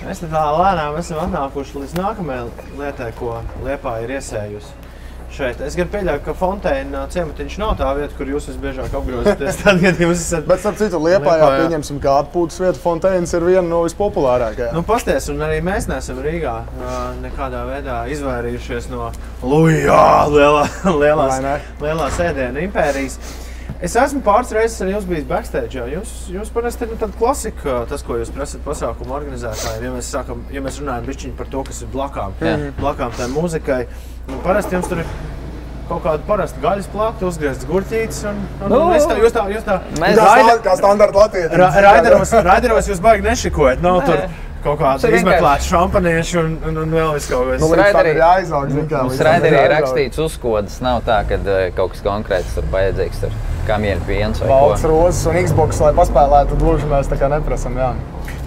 Mēs tā lēnām esam atnākuši līdz nākamajai lietai, ko Liepāja ir iesējusi šeit. Es gan pieļauju, ka Fonteina ciematiņš nav tā vieta, kur jūs visbiežāk apgrozaties. Tad, kad jūs esat... Bet, starp citu, Liepājā pieņemsim, ka atpūtas vieta Fonteinas ir viena no vispopulārākajām. Nu, pasties, un arī mēs neesam Rīgā nekādā veidā izvairījušies no lielās ēdienu impērijas. Es esmu pāris reizes ar jums bijis backstage. Jūs parasti ir tāda klasika, tas, ko jūs prasat pasākumu organizētājiem, ja mēs runājam bišķiņi par to, kas ir blakām tai mūzikai. Parasti jums tur ir kaut kāda parasta gaļas plakta, uzgriezts gurķītis un jūs tā... Kā standarta latvieti. Raideros jūs baigi nešikojat, nav tur kaut kāda izmeklēta šampanieši un vēl viss kaut kas. Mums raiderī ir rakstīts uzkodas, nav tā, ka kaut kas konkrēts tur vajadzīgs, tur kamieļu piens vai ko. Valds rozes un Xbox, lai paspēlētu, gluži mēs tā kā neprasam, jā.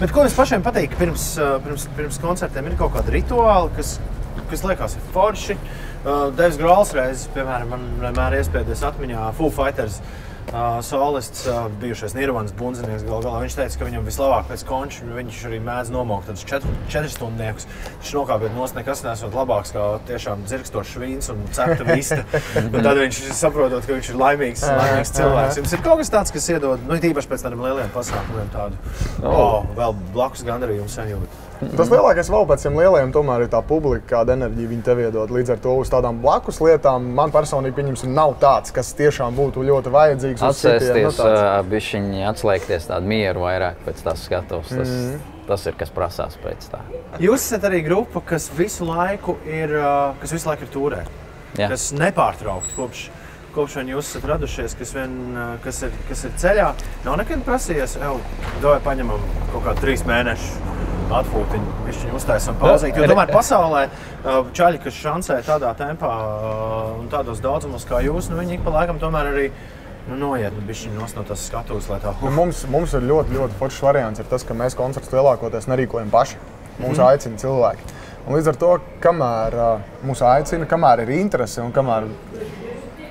Bet ko es pašiem patīk, pirms koncertiem ir kaut kādi rituāli, kas liekas ir forši. Devs Grols reizes, piemēram, man vienmēr iespēdies atmiņā Foo Fighters solists, bijušais Nirvanas bundzinieks galā. Viņš teica, ka viņam vislabāk pēc konča, viņš arī mēdz nomaukt tādus 4 stundniekus. Viņš nokāpiet nost, nekas nesot labāks kā tiešām dzirkstošs vīns un cepta vista. Un tad viņš saprotot, ka viņš ir laimīgs cilvēks. Jums ir kaut kas tāds, kas iedod, tīpaši pēc tādiem lieliem pasākumiem tādu, vēl blakus gandarījumu sajūtu. Tas lielākais vēl pēc tiem lielajiem tomēr ir tā publika, kāda enerģija viņi tev iedod. Līdz ar to uz tādām blakus lietām man personīgi, pieņemsim, nav tāds, kas tiešām būtu ļoti vajadzīgs. Atsēsties, bišķiņi atslēgties tādu mieru vairāk pēc tās skatos. Tas ir, kas prasās pēc tā. Jūs esat arī grupa, kas visu laiku ir tūrē, kas nepārtraukti kopš vien jūs esat radušies, kas ir ceļā. Nav nekad prasījies, davai paņemam kaut kādu 3 mēnešu atpūtiņu, višķiņu uztaisam pauzīt, jo tomēr pasaulē čaļi, kas šancē tādā tempā un tādos daudzumos kā jūs, viņi ik pa laikam tomēr arī noiet bišķiņu no tās skatuves, lai tā... Mums ir ļoti foršs variants ir tas, ka mēs koncertus lielākoties nerīkojam paši. Mūs aicina cilvēki. Un līdz ar to, kamēr mūs aicina, kamēr ir interese un kamēr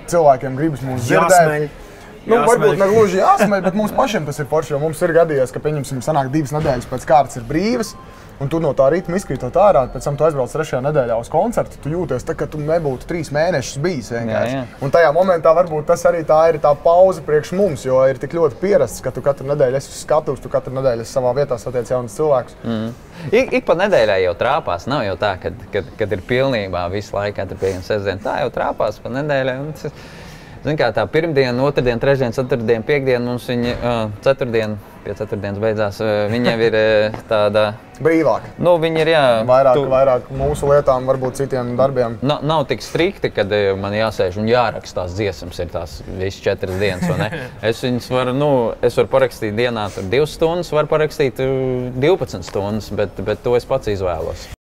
cilvēkiem gribas mūs dzirdēt, varbūt ne gluži jāsmeļ, bet mums pašiem tas ir forši, jo mums ir gadījies, ka pieņemsim sanāk 2 nedēļas pēc kārtas ir brīvas, un tu no tā ritma izkrītot ārā, pēc tam tu aizbrauc 3. nedēļā uz koncertu, tu jūties tā, ka tu nebūtu 3 mēnešus bijis vienkārši. Jā. Un tajā momentā varbūt tas arī tā ir tā pauze priekš mums, jo ir tik ļoti pierasts, ka tu katru nedēļu esi uz skatuves, tu katru nedēļu esi savā vietā satiec jaunus cilvēkus. Ik pa nedēļā jau trāpās, nav jau tā, kad ir pilnībā visu laiku katru pieejam sestdienu. Tā jau trāpās pa nedēļā. Zin kā tā pirmdiena, otrdien, trešdien, ceturtdien, piekdien mums viņi, ceturtdien, pie ceturtdienas beidzās, viņi jau ir tāda... Brīvāk. Viņi ir, jā... Vairāk mūsu lietām, varbūt citiem darbiem. Nav tik strikti, kad man jāsēž un jāraksta tās dziesmas, ir tās visas 4 dienas, vai ne? Es viņas varu parakstīt dienā 2 stundas, varu parakstīt 12 stundas, bet to es pats izvēlos.